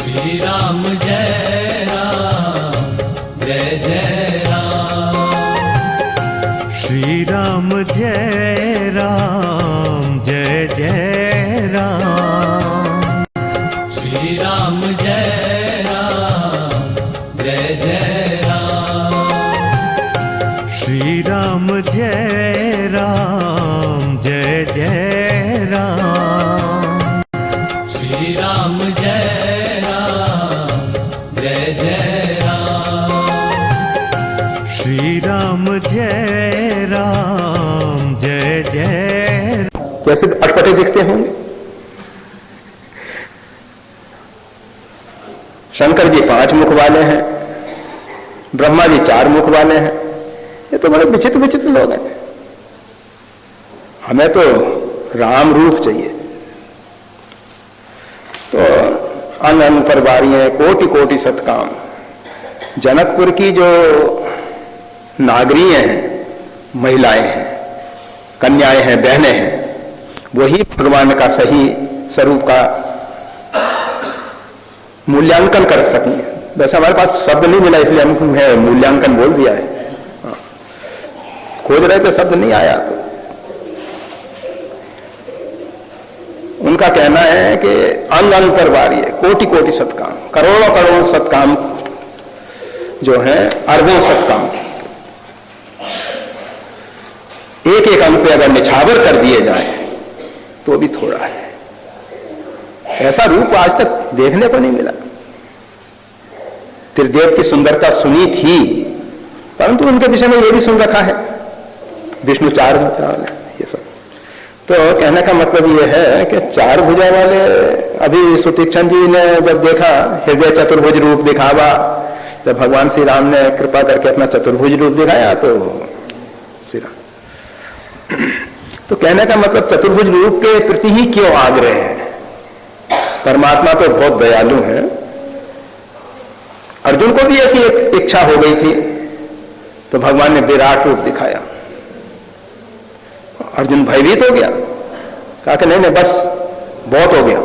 श्री राम जय राम जय जय राम। श्री राम जय राम जय जय राम। श्री राम जय राम जय जय राम। श्री राम जय राम जय जय राम। श्री राम जय राम जय जय राम। श्री राम जय राम जय जय। कैसे अटपटे दिखते होंगे। शंकर जी 5 मुख वाले हैं, ब्रह्मा जी 4 मुख वाले हैं। ये तो बड़े विचित्र विचित्र लोग हैं। हमें तो राम रूप चाहिए। तो अंग अंग पर वारियां कोटि कोटि सतकाम। जनकपुर की जो नागरियां हैं, महिलाएं हैं, कन्याएं हैं, बहनें हैं, वही भगवान का सही स्वरूप का मूल्यांकन कर सकें। वैसे हमारे पास शब्द नहीं मिला, इसलिए हमने मूल्यांकन बोल दिया है। खोज रहे थे, शब्द नहीं आया। तो उनका कहना है कि अंग अंग पर वारिये कोटि कोटि सतकाम। करोड़ों करोड़ों सतकाम जो है, अरबों सतकाम एक एक अंग पे अगर निछावर कर दिए जाए तो भी थोड़ा है। ऐसा रूप आज तक देखने को नहीं मिला। त्रिदेव की सुंदरता सुनी थी, परंतु उनके विषय में यह भी सुन रखा है, विष्णु 4 भुजा वाले, ये सब। तो कहने का मतलब यह है कि 4 भुजा वाले, अभी सुतीक्षण जी ने जब देखा हृदय चतुर्भुज रूप दिखावा, जब भगवान श्री राम ने कृपा करके अपना चतुर्भुज रूप दिखाया तो श्री राम, तो कहने का मतलब चतुर्भुज रूप के प्रति ही क्यों आग्रह है। परमात्मा तो बहुत दयालु है। अर्जुन को भी ऐसी एक इच्छा हो गई थी, तो भगवान ने विराट रूप दिखाया। अर्जुन भयभीत हो गया, कहा कि नहीं नहीं बस बहुत हो गया,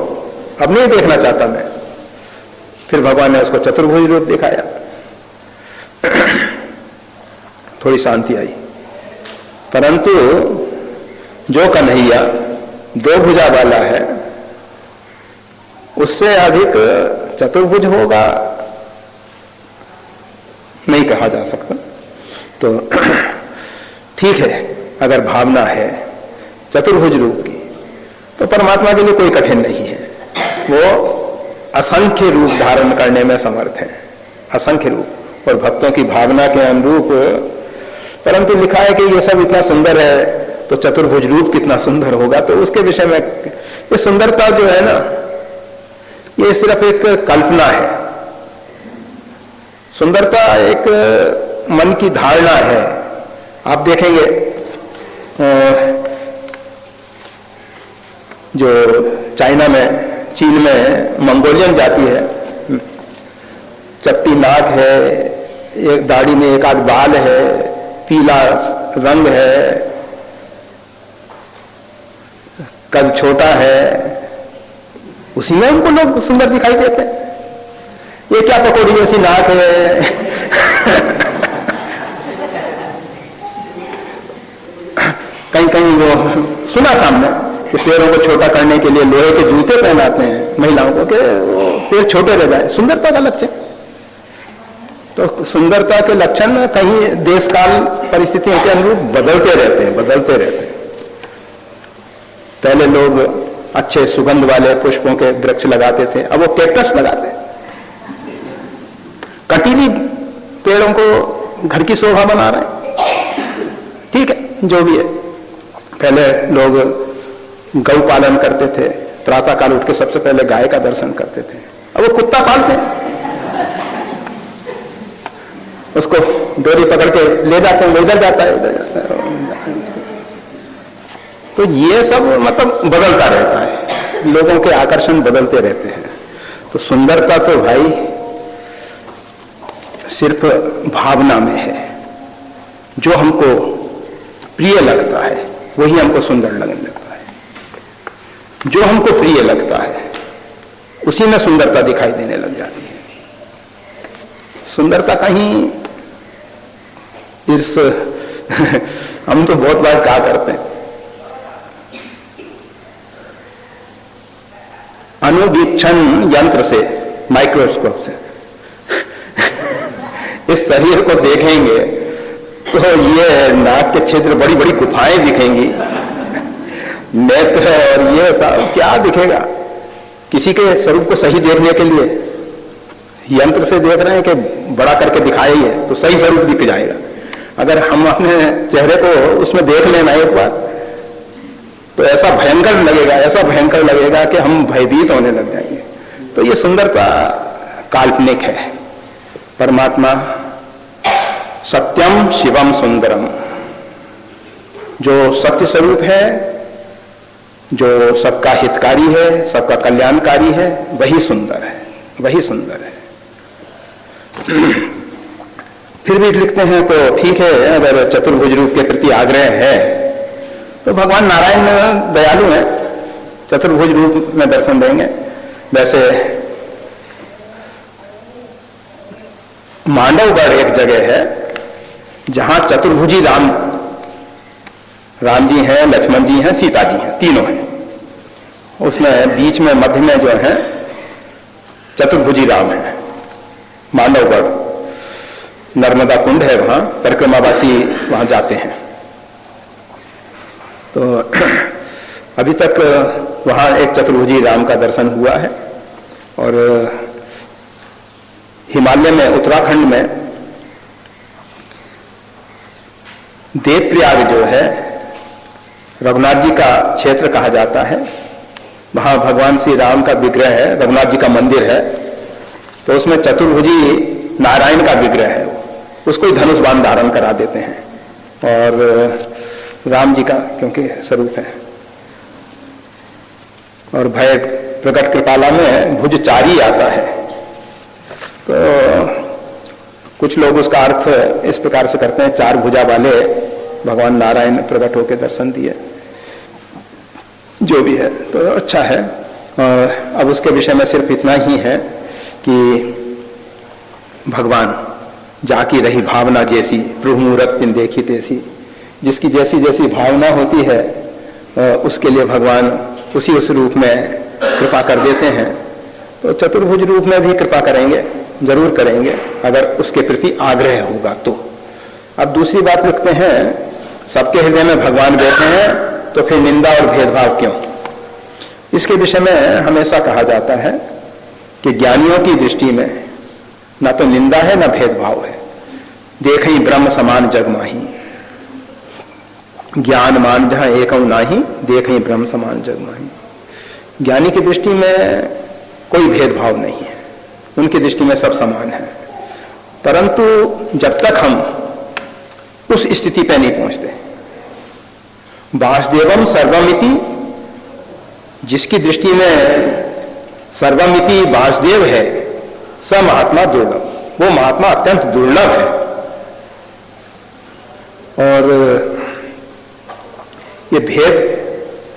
अब नहीं देखना चाहता मैं। फिर भगवान ने उसको चतुर्भुज रूप दिखाया, थोड़ी शांति आई। परंतु जो कन्हैया 2 भुजा वाला है, उससे अधिक चतुर्भुज होगा नहीं कहा जा सकता। तो ठीक है, अगर भावना है चतुर्भुज रूप की, तो परमात्मा के लिए कोई कठिन नहीं है। वो असंख्य रूप धारण करने में समर्थ है, असंख्य रूप, और भक्तों की भावना के अनुरूप। परंतु लिखा है कि ये सब इतना सुंदर है, तो चतुर्भुज रूप कितना सुंदर होगा। तो उसके विषय में ये सुंदरता जो है ना, ये सिर्फ एक कल्पना है। सुंदरता एक मन की धारणा है। आप देखेंगे जो चाइना में, चीन में मंगोलियन जाति है, चपटी नाक है, एक दाढ़ी में एक आध बाल है, पीला रंग है, कद छोटा है, उसी में उनको लोग सुंदर दिखाई देते हैं। ये क्या पकौड़ी जैसी नाक है। कहीं कहीं वो सुना था हमने कि पैरों को छोटा करने के लिए लोहे के जूते पहनाते हैं महिलाओं को, कि वो पैर छोटे रह जाए, सुंदरता का लक्षण। तो सुंदरता के लक्षण कहीं देश काल परिस्थितियों के अनुरूप बदलते रहते हैं, बदलते रहते हैं। पहले लोग अच्छे सुगंध वाले पुष्पों के वृक्ष लगाते थे, अब वो कैक्टस लगाते हैं। कटीली पेड़ों को घर की शोभा बना रहे हैं। ठीक है, जो भी है। पहले लोग गौ पालन करते थे, प्रातः काल उठ के सबसे पहले गाय का दर्शन करते थे। अब वो कुत्ता पालते हैं, उसको डोरी पकड़ के ले जाते हैं, वो इधर जाता है, इधर जाता है। तो ये सब मतलब बदलता रहता है, लोगों के आकर्षण बदलते रहते हैं। तो सुंदरता तो भाई सिर्फ भावना में है। जो हमको प्रिय लगता है वही हमको सुंदर लगने लगता है। जो हमको प्रिय लगता है उसी में सुंदरता दिखाई देने लग जाती है। सुंदरता कहीं इस हम तो बहुत बार क्या करते हैं, अनुवीक्षण यंत्र से, माइक्रोस्कोप से इस शरीर को देखेंगे तो ये नाक के क्षेत्र बड़ी बड़ी गुफाएं दिखेंगी, नेत्र और ये सब क्या दिखेगा। किसी के स्वरूप को सही देखने के लिए यंत्र से देख रहे हैं कि बड़ा करके दिखाया ही है तो सही स्वरूप दिख जाएगा। अगर हम अपने चेहरे को उसमें देख लेना एक बार तो ऐसा भयंकर लगेगा कि हम भयभीत होने लग जाएंगे। तो ये सुंदरता काल्पनिक है। परमात्मा सत्यम शिवम सुंदरम, जो सत्य स्वरूप है, जो सबका हितकारी है, सबका कल्याणकारी है, वही सुंदर है, वही सुंदर है। फिर भी लिखते हैं तो ठीक है, अगर चतुर्भुज रूप के प्रति आग्रह है तो भगवान नारायण दयालु हैं, चतुर्भुज रूप में दर्शन देंगे। वैसे मांडवगढ़ एक जगह है जहां चतुर्भुजी राम जी हैं, लक्ष्मण जी हैं, सीता जी हैं, तीनों हैं। उसमें बीच में मध्य में जो है चतुर्भुजी राम है। मांडवगढ़ नर्मदा कुंड है, वहां परिक्रमावासी वहां जाते हैं। तो अभी तक वहां एक चतुर्भुजी राम का दर्शन हुआ है। और हिमालय में, उत्तराखंड में देवप्रयाग जो है, रघुनाथ जी का क्षेत्र कहा जाता है, वहां भगवान श्री राम का विग्रह है, रघुनाथ जी का मंदिर है। तो उसमें चतुर्भुजी नारायण का विग्रह है, उसको ही धनुष बाण धारण करा देते हैं। और राम जी का क्योंकि स्वरूप है। और भय प्रकट कृपाला में भुजचारी आता है। तो कुछ लोग उसका अर्थ इस प्रकार से करते हैं, चार भुजा वाले भगवान नारायण प्रकट होकर दर्शन दिए, जो भी है तो अच्छा है। और अब उसके विषय में सिर्फ इतना ही है कि भगवान जाकी रही भावना जैसी, प्रभु मूरत तिन देखी तैसी, जिसकी जैसी जैसी भावना होती है उसके लिए भगवान उस रूप में कृपा कर देते हैं। तो चतुर्भुज रूप में भी कृपा करेंगे, जरूर करेंगे, अगर उसके प्रति आग्रह होगा तो। अब दूसरी बात लिखते हैं, सबके हृदय में भगवान बैठे हैं तो फिर निंदा और भेदभाव क्यों। इसके विषय में हमेशा कहा जाता है कि ज्ञानियों की दृष्टि में ना तो निंदा है ना भेदभाव है। देखई ब्रह्म समान जग माही, ज्ञान मान जहां एकौ नाही, देखई ब्रह्म समान जग माही। ज्ञानी की दृष्टि में कोई भेदभाव नहीं है, उनकी दृष्टि में सब समान है। परंतु जब तक हम उस स्थिति पे नहीं पहुंचते, वासुदेवम सर्वमिति, जिसकी दृष्टि में सर्वमिति वासुदेव है, स महात्मा दुर्लभ, वो महात्मा अत्यंत दुर्लभ है। और ये भेद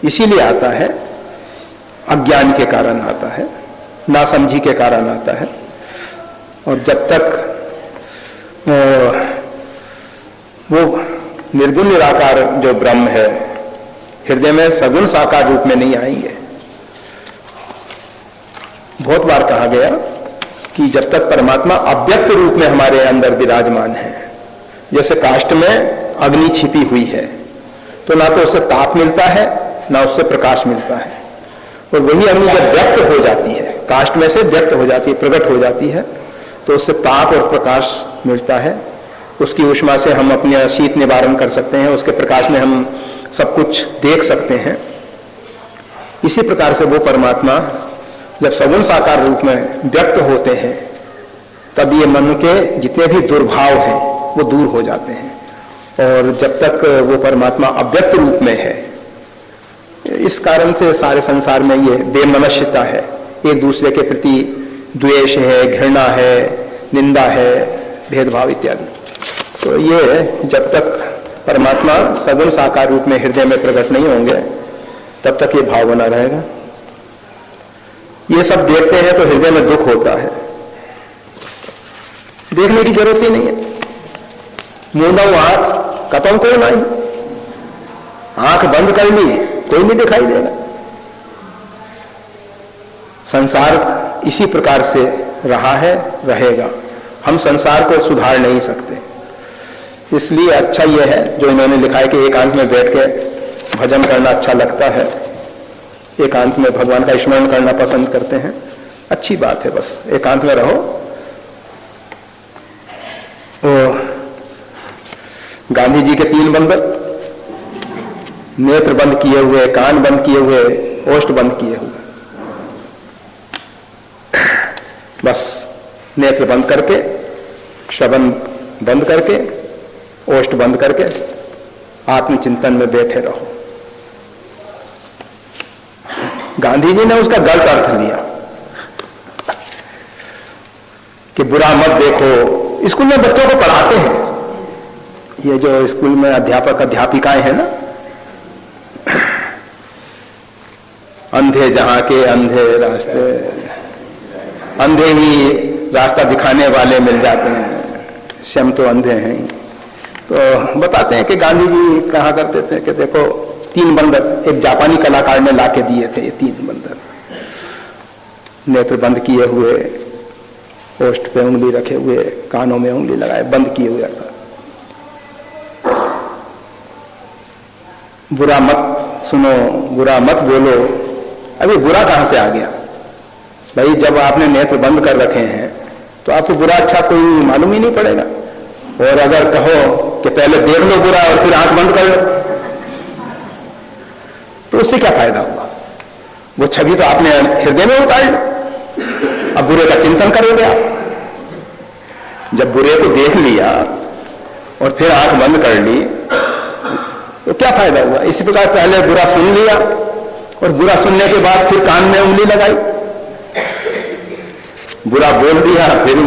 इसीलिए आता है, अज्ञान के कारण आता है, नासमझी के कारण आता है। और जब तक वो निर्गुण निराकार जो ब्रह्म है हृदय में सगुण साकार रूप में नहीं आएंगे। बहुत बार कहा गया कि जब तक परमात्मा अव्यक्त रूप में हमारे अंदर विराजमान है, जैसे काष्ठ में अग्नि छिपी हुई है, तो ना तो उससे ताप मिलता है ना उससे प्रकाश मिलता है। और वही अग्नि जब व्यक्त हो जाती है, काष्ठ में से व्यक्त हो जाती है, प्रकट हो जाती है, तो उससे ताप और प्रकाश मिलता है। उसकी ऊष्मा से हम अपने शीत निवारण कर सकते हैं, उसके प्रकाश में हम सब कुछ देख सकते हैं। इसी प्रकार से वो परमात्मा जब सगुण साकार रूप में व्यक्त होते हैं, तब ये मन के जितने भी दुर्भाव हैं वो दूर हो जाते हैं। और जब तक वो परमात्मा अव्यक्त रूप में है, इस कारण से सारे संसार में ये बेमनस्यता है, एक दूसरे के प्रति द्वेष है, घृणा है, निंदा है, भेदभाव इत्यादि। तो ये जब तक परमात्मा सगुण साकार रूप में हृदय में प्रकट नहीं होंगे, तब तक ये भाव बना रहेगा। ये सब देखते हैं तो हृदय में दुख होता है। देखने की जरूरत ही नहीं है। मूंदा आंख कतम को नहीं, आंख बंद कर ली कोई नहीं दिखाई देगा। संसार इसी प्रकार से रहा है, रहेगा। हम संसार को सुधार नहीं सकते। इसलिए अच्छा यह है जो इन्होंने लिखा है कि एकांत में बैठ के भजन करना अच्छा लगता है, एकांत में भगवान का स्मरण करना पसंद करते हैं। अच्छी बात है, बस एकांत में रहो। गांधी जी के 3 बंधन, नेत्र बंद किए हुए, कान बंद किए हुए, ओष्ठ बंद किए हुए। बस नेत्र बंद करके, श्रवण बंद करके, ओष्ठ बंद करके आत्मचिंतन में बैठे रहो। गांधी जी ने उसका गलत अर्थ लिया कि बुरा मत देखो। स्कूल में बच्चों को पढ़ाते हैं, ये जो स्कूल में अध्यापक अध्यापिकाएं हैं ना, अंधे जहां के अंधे रास्ते, अंधे ही रास्ता दिखाने वाले मिल जाते हैं, स्वयं तो अंधे हैं। तो बताते हैं कि गांधी जी कहा करते थे कि देखो 3 बंदर एक जापानी कलाकार ने लाके दिए थे। ये 3 बंदर नेत्र बंद किए हुए, ओष्ठ पे उंगली रखे हुए, कानों में उंगली लगाए, बंद किए हुए। बुरा मत सुनो, बुरा मत बोलो। अभी बुरा कहां से आ गया भाई? जब आपने नेत्र बंद कर रखे हैं तो आपको बुरा अच्छा कोई मालूम ही नहीं पड़ेगा। और अगर कहो कि पहले देख लो बुरा और फिर आंख बंद कर लो, तो उससे क्या फायदा हुआ? वो छवि तो आपने हृदय में उतार ली, अब बुरे का चिंतन करोगे आप। जब बुरे को देख लिया और फिर आंख बंद कर ली तो क्या फायदा हुआ? इसी प्रकार पहले बुरा सुन लिया और बुरा सुनने के बाद फिर कान में उंगली लगाई, बुरा बोल दिया फिर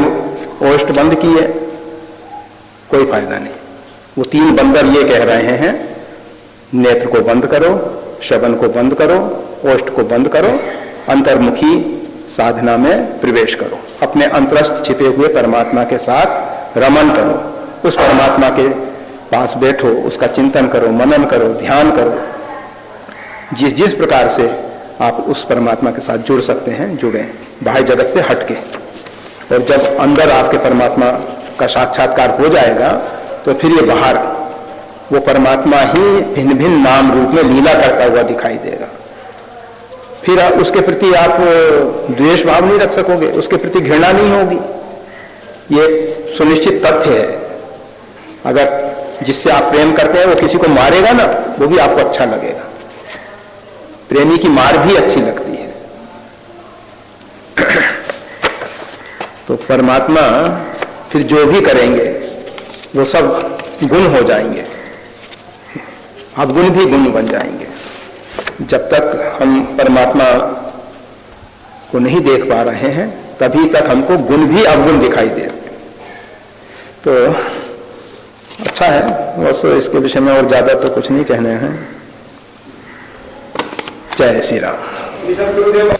ओष्ठ बंद किए, कोई फायदा नहीं। वो 3 बंदर ये कह रहे हैं, नेत्र को बंद करो, श्रवण को बंद करो, ओष्ठ को बंद करो, अंतर्मुखी साधना में प्रवेश करो, अपने अंतरस्थ छिपे हुए परमात्मा के साथ रमन करो, उस परमात्मा के पास बैठो, उसका चिंतन करो, मनन करो, ध्यान करो। जिस जिस प्रकार से आप उस परमात्मा के साथ जुड़ सकते हैं जुड़ें, बाह्य जगत से हटके। और जब अंदर आपके परमात्मा का साक्षात्कार हो जाएगा तो फिर ये बाहर वो परमात्मा ही भिन्न भिन्न नाम रूप में लीला करता हुआ दिखाई देगा। फिर उसके प्रति आप द्वेष भाव नहीं रख सकोगे, उसके प्रति घृणा नहीं होगी। ये सुनिश्चित तथ्य है। अगर जिससे आप प्रेम करते हैं वो किसी को मारेगा ना, वो भी आपको अच्छा लगेगा। प्रेमी की मार भी अच्छी लगती है। तो परमात्मा फिर जो भी करेंगे वो सब गुण हो जाएंगे, अवगुण भी गुण बन जाएंगे। जब तक हम परमात्मा को नहीं देख पा रहे हैं तभी तक हमको गुण भी अवगुण दिखाई दे। तो अच्छा है, बस इसके विषय में और ज्यादा तो कुछ नहीं कहने हैं। जय श्री राम।